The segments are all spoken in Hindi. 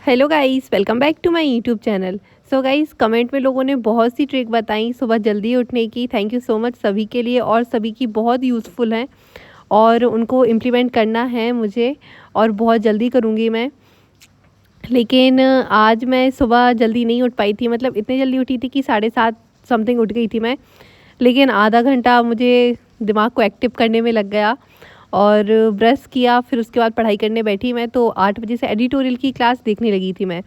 Hello guys, welcome back to my YouTube channel. So guys, comment में लोगों ने बहुत सी ट्रिक बताई सुबह जल्दी उठने की। थैंक यू सो मच सभी के लिए, और सभी की बहुत यूज़फुल हैं और उनको इम्प्लीमेंट करना है मुझे, और बहुत जल्दी करूँगी मैं। लेकिन आज मैं सुबह जल्दी नहीं उठ पाई थी, मतलब इतनी जल्दी उठी थी कि 7:30 समथिंग उठ गई थी मैं। लेकिन आधा घंटा मुझे दिमाग को एक्टिव करने में लग गया और ब्रश किया, फिर उसके बाद पढ़ाई करने बैठी मैं। तो 8 बजे से एडिटोरियल की क्लास देखने लगी थी मैं।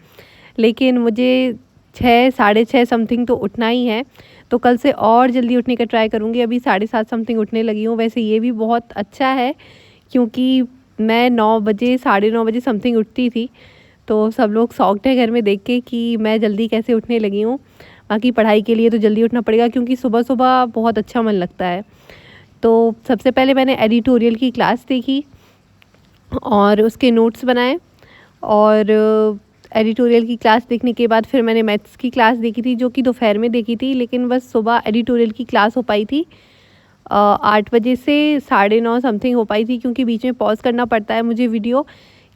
लेकिन मुझे 6 साढ़े 6 समथिंग तो उठना ही है, तो कल से और जल्दी उठने का ट्राई करूँगी। अभी 7:30 समथिंग उठने लगी हूँ। वैसे ये भी बहुत अच्छा है, क्योंकि मैं 9 बजे, साढ़े 9 बजे समथिंग उठती थी। तो सब लोग शॉक्ड है घर में देख के कि मैं जल्दी कैसे उठने लगी हूँ। बाकी पढ़ाई के लिए तो जल्दी उठना पड़ेगा, क्योंकि सुबह-सुबह बहुत अच्छा मन लगता है। तो सबसे पहले मैंने एडिटोरियल की क्लास देखी और उसके नोट्स बनाए, और एडिटोरियल की क्लास देखने के बाद फिर मैंने मैथ्स की क्लास देखी थी, जो कि दोपहर में देखी थी। लेकिन बस सुबह एडिटोरियल की क्लास हो पाई थी 8 बजे से 9:30 समथिंग हो पाई थी, क्योंकि बीच में पॉज करना पड़ता है मुझे वीडियो,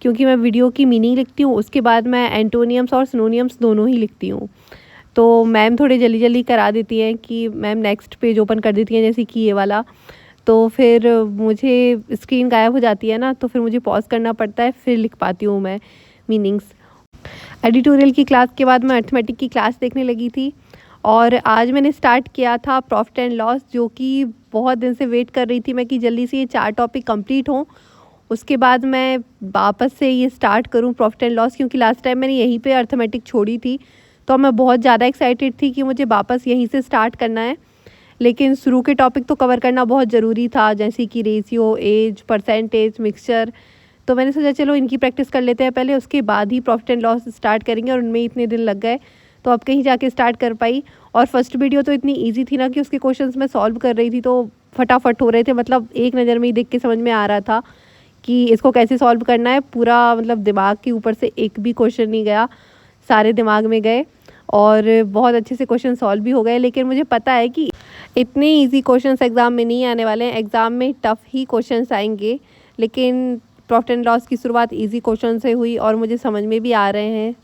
क्योंकि मैं वीडियो की मीनिंग लिखती हूँ, उसके बाद मैं एंटोनियम्स और सिनोनियम्स दोनों ही लिखती हूँ। तो मैम थोड़े जल्दी जल्दी करा देती हैं कि मैम नेक्स्ट पेज ओपन कर देती हैं, जैसे कि ये वाला। तो फिर मुझे स्क्रीन गायब हो जाती है ना, तो फिर मुझे पॉज़ करना पड़ता है, फिर लिख पाती हूँ मैं मीनिंग्स। एडिटोरियल की क्लास के बाद मैं अर्थमेटिक की क्लास देखने लगी थी, और आज मैंने स्टार्ट किया था प्रॉफिट एंड लॉस, जो कि बहुत दिन से वेट कर रही थी मैं कि जल्दी से ये 4 टॉपिक कंप्लीट हों। उसके बाद मैं वापस से ये स्टार्ट करूँ प्रॉफिट एंड लॉस, क्योंकि लास्ट टाइम मैंने यहीं पे अर्थमेटिक छोड़ी थी। तो मैं बहुत ज़्यादा एक्साइटेड थी कि मुझे वापस यहीं से स्टार्ट करना है। लेकिन शुरू के टॉपिक तो कवर करना बहुत ज़रूरी था, जैसे कि रेशियो, एज, परसेंटेज, मिक्सचर। तो मैंने सोचा चलो इनकी प्रैक्टिस कर लेते हैं पहले, उसके बाद ही प्रॉफिट एंड लॉस स्टार्ट करेंगे, और उनमें इतने दिन लग गए तो अब कहीं जाके स्टार्ट कर पाई। और फर्स्ट वीडियो तो इतनी ईजी थी ना कि उसके क्वेश्चंस मैं सॉल्व कर रही थी, तो फटाफट हो रहे थे। मतलब एक नज़र में ही देख के समझ में आ रहा था कि इसको कैसे सॉल्व करना है। पूरा मतलब दिमाग के ऊपर से एक भी क्वेश्चन नहीं गया, सारे दिमाग में गए, और बहुत अच्छे से क्वेश्चन सॉल्व भी हो गए। लेकिन मुझे पता है कि इतने इजी क्वेश्चंस एग्ज़ाम में नहीं आने वाले हैं, एग्ज़ाम में टफ़ ही क्वेश्चंस आएंगे। लेकिन प्रॉफिट एंड लॉस की शुरुआत इजी क्वेश्चन से हुई, और मुझे समझ में भी आ रहे हैं,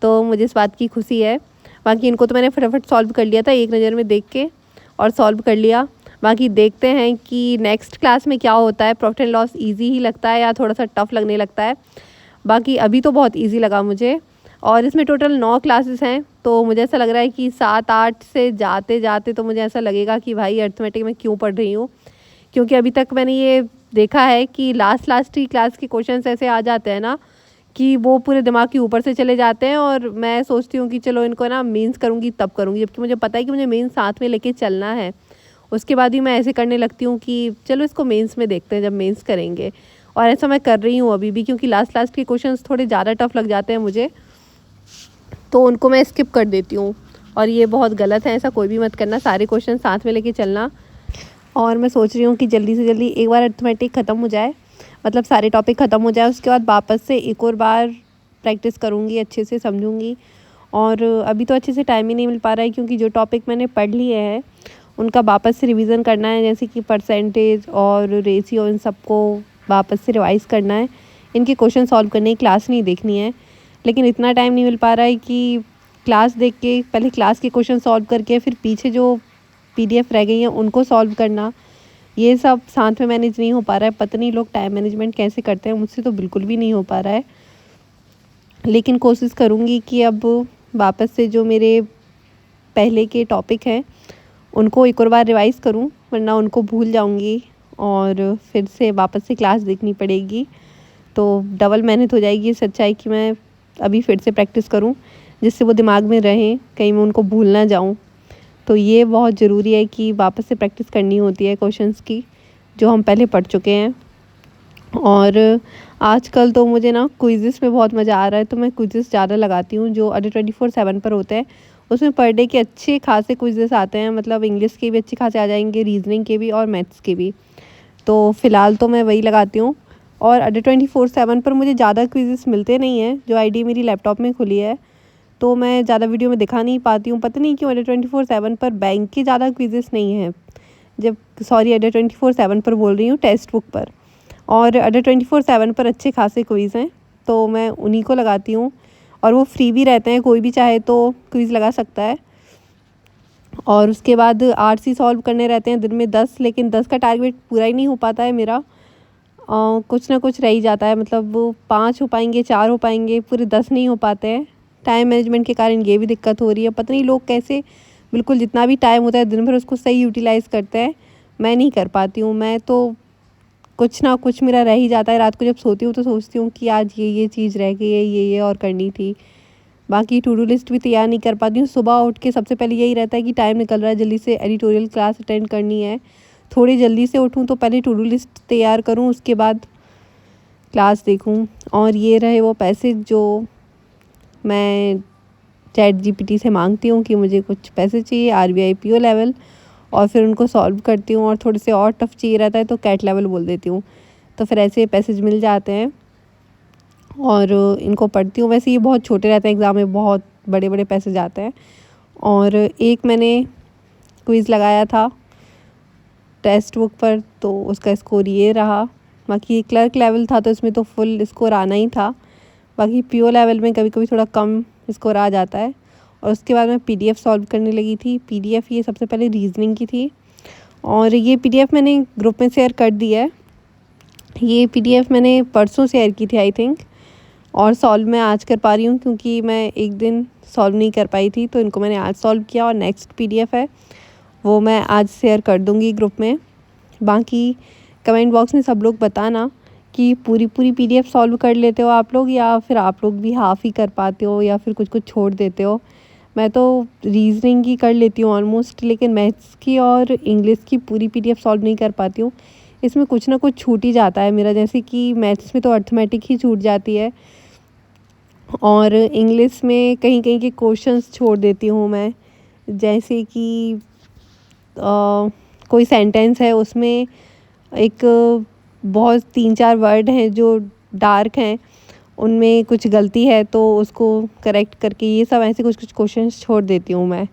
तो मुझे इस बात की खुशी है। बाकी इनको तो मैंने फटाफट सॉल्व कर लिया था एक नज़र में देख के, और सॉल्व कर लिया। बाकी देखते हैं कि नेक्स्ट क्लास में क्या होता है, प्रॉफिट एंड लॉस ईजी ही लगता है या थोड़ा सा टफ़ लगने लगता है। बाकी अभी तो बहुत ईजी लगा मुझे, और इसमें टोटल 9 क्लासेस हैं। तो मुझे ऐसा लग रहा है कि 7-8 से जाते जाते तो मुझे ऐसा लगेगा कि भाई अर्थमेटिक में क्यों पढ़ रही हूँ, क्योंकि अभी तक मैंने ये देखा है कि लास्ट ही क्लास के क्वेश्चंस ऐसे आ जाते हैं ना कि वो पूरे दिमाग के ऊपर से चले जाते हैं, और मैं सोचती हूँ कि चलो इनको ना मेंस करूँगी तब करूँगी, जबकि मुझे पता है कि मुझे मेंस साथ में लेके चलना है। उसके बाद भी मैं ऐसे करने लगती हूँ कि चलो इसको मेंस में देखते हैं जब मेंस करेंगे, और ऐसा मैं कर रही हूँ अभी भी, क्योंकि लास्ट के क्वेश्चंस थोड़े ज़्यादा टफ लग जाते हैं मुझे, तो उनको मैं स्किप कर देती हूँ। और ये बहुत गलत है, ऐसा कोई भी मत करना, सारे क्वेश्चन साथ में लेके चलना। और मैं सोच रही हूँ कि जल्दी से जल्दी एक बार अर्थमेटिक ख़त्म हो जाए, मतलब सारे टॉपिक ख़त्म हो जाए, उसके बाद वापस से एक और बार प्रैक्टिस करूँगी, अच्छे से समझूँगी। और अभी तो अच्छे से टाइम ही नहीं मिल पा रहा है, क्योंकि जो टॉपिक मैंने पढ़ लिए हैं उनका वापस से रिवीजन करना है, जैसे कि परसेंटेज और रेशियो, इन सबको वापस से रिवाइज़ करना है। इनके क्वेश्चन सॉल्व करने की क्लास नहीं देखनी है। लेकिन इतना टाइम नहीं मिल पा रहा है कि क्लास देख के पहले क्लास के क्वेश्चन सॉल्व करके फिर पीछे जो पीडीएफ रह गई हैं उनको सॉल्व करना, ये सब साथ में मैनेज नहीं हो पा रहा है। पता नहीं लोग टाइम मैनेजमेंट कैसे करते हैं, मुझसे तो बिल्कुल भी नहीं हो पा रहा है। लेकिन कोशिश करूँगी कि अब वापस से जो मेरे पहले के टॉपिक हैं उनको एक और बार रिवाइज़ करूँ, वरना उनको भूल जाऊँगी और फिर से वापस से क्लास देखनी पड़ेगी। तो डबल मेहनत हो जाएगी। सच्चाई है कि मैं अभी फिर से प्रैक्टिस करूँ, जिससे वो दिमाग में रहें, कहीं मैं उनको भूल ना जाऊँ। तो ये बहुत ज़रूरी है कि वापस से प्रैक्टिस करनी होती है क्वेश्चंस की, जो हम पहले पढ़ चुके हैं। और आजकल तो मुझे ना क्विज़ेस में बहुत मज़ा आ रहा है, तो मैं क्विज़ेस ज़्यादा लगाती हूँ जो अडर 24/7 पर होते हैं। उसमें पर डे के अच्छे खासे क्विज़ेस आते हैं, मतलब इंग्लिश के भी अच्छे खासे आ जाएंगे, रीजनिंग के भी और मैथ्स के भी। तो फ़िलहाल तो मैं वही लगाती हूँ। और अडर 24/7 पर मुझे ज़्यादा क्विज़ेस मिलते नहीं हैं, जो आईडी मेरी लैपटॉप में खुली है, तो मैं ज़्यादा वीडियो में दिखा नहीं पाती हूँ। पता नहीं क्यों अडर 24/7 पर बैंक के ज़्यादा क्विज़ेस नहीं हैं, जब सॉरी अडर 24/7 पर बोल रही हूँ, टेक्स्ट बुक पर। और अडर 24/7 पर अच्छे खासे क्विज़ हैं, तो मैं उन्हीं को लगाती हूँ। और वो फ्री भी रहते हैं, कोई भी चाहे तो क्विज़ लगा सकता है। और उसके बाद आरसी सॉल्व करने रहते हैं दिन में 10, लेकिन 10 का टारगेट पूरा ही नहीं हो पाता है मेरा। कुछ ना कुछ रह ही जाता है, मतलब वो 5 हो पाएंगे, 4 हो पाएंगे, पूरे 10 नहीं हो पाते हैं। टाइम मैनेजमेंट के कारण ये भी दिक्कत हो रही है। पता नहीं लोग कैसे बिल्कुल जितना भी टाइम होता है दिन भर उसको सही यूटिलाइज़ करते हैं। मैं नहीं कर पाती हूँ। मैं तो कुछ ना कुछ मेरा रह ही जाता है। रात को जब सोती हूँ तो सोचती हूँ कि आज ये चीज़ रह गई है, ये और करनी थी। बाकी टू डू लिस्ट भी तैयार नहीं कर पाती हूँ। सुबह उठ के सबसे पहले यही रहता है कि टाइम निकल रहा है, जल्दी से एडिटोरियल क्लास अटेंड करनी है। थोड़ी जल्दी से उठूँ तो पहले टू डू लिस्ट तैयार करूँ, उसके बाद क्लास देखूँ। और ये रहे वो पैसे जो मैं चैट जीपीटी से मांगती हूँ कि मुझे कुछ पैसे चाहिए आरबीआई पीओ लेवल, और फिर उनको सॉल्व करती हूँ। और थोड़े से और टफ चाहिए रहता है तो कैट लेवल बोल देती हूँ, तो फिर ऐसे पैसेज मिल जाते हैं और इनको पढ़ती हूँ। वैसे ये बहुत छोटे रहते हैं, एग्ज़ाम में बहुत बड़े बड़े पैसेज आते हैं। और एक मैंने क्विज़ लगाया था टेक्स्ट बुक पर, तो उसका स्कोर ये रहा। बाकी क्लर्क लेवल था तो इसमें तो फुल स्कोर आना ही था। बाकी पीओ लेवल में कभी कभी थोड़ा कम स्कोर आ जाता है। और उसके बाद मैं पीडीएफ सॉल्व करने लगी थी। पीडीएफ ये सबसे पहले रीजनिंग की थी, और ये पीडीएफ मैंने ग्रुप में शेयर कर दी है। ये पीडीएफ मैंने परसों शेयर की थी आई थिंक, और सॉल्व मैं आज कर पा रही हूँ क्योंकि मैं एक दिन सॉल्व नहीं कर पाई थी, तो इनको मैंने आज सॉल्व किया। और नेक्स्ट पीडीएफ है वो मैं आज शेयर कर दूँगी ग्रुप में। बाकी कमेंट बॉक्स में सब लोग बताना कि पूरी पीडीएफ सॉल्व कर लेते हो आप लोग, या फिर आप लोग भी हाफ़ ही कर पाते हो, या फिर कुछ कुछ छोड़ देते हो। मैं तो रीजनिंग की कर लेती हूँ ऑलमोस्ट, लेकिन मैथ्स की और इंग्लिश की पूरी पीडीएफ सॉल्व नहीं कर पाती हूँ। इसमें कुछ ना कुछ छूट ही जाता है मेरा, जैसे कि मैथ्स में तो अर्थमेटिक ही छूट जाती है, और इंग्लिश में कहीं कहीं के क्वेश्चंस छोड़ देती हूँ मैं। जैसे कि कोई सेंटेंस है, उसमें एक बहुत 3-4 वर्ड हैं जो डार्क हैं, उनमें कुछ गलती है तो उसको करेक्ट करके ये सब ऐसे कुछ कुछ क्वेश्चंस छोड़ देती हूँ मैं।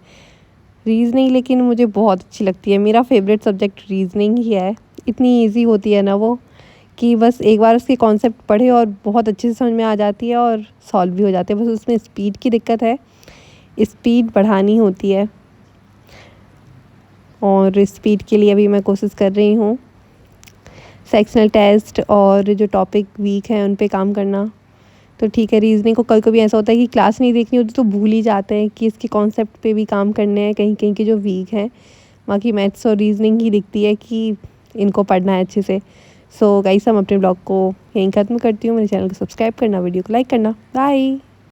रीज़निंग लेकिन मुझे बहुत अच्छी लगती है, मेरा फेवरेट सब्जेक्ट रीज़निंग ही है। इतनी इजी होती है ना वो, कि बस एक बार उसके कॉन्सेप्ट पढ़े और बहुत अच्छे से समझ में आ जाती है और सॉल्व भी हो जाते हैं। बस उसमें स्पीड की दिक्कत है, स्पीड बढ़ानी होती है, और स्पीड के लिए अभी मैं कोशिश कर रही हूँ। सेक्शनल टेस्ट और जो टॉपिक वीक हैं उन पे काम करना तो ठीक है। रीज़निंग को कभी कभी ऐसा होता है कि क्लास नहीं देखनी होती तो भूल ही जाते हैं कि इसके कॉन्सेप्ट पे भी काम करने हैं, कहीं कहीं के जो वीक हैं। बाकी मैथ्स और रीज़निंग ही दिखती है कि इनको पढ़ना है अच्छे से। सो गाइस, हम अपने ब्लॉग को यहीं ख़त्म करती हूँ। मेरे चैनल को सब्सक्राइब करना, वीडियो को लाइक करना। बाय।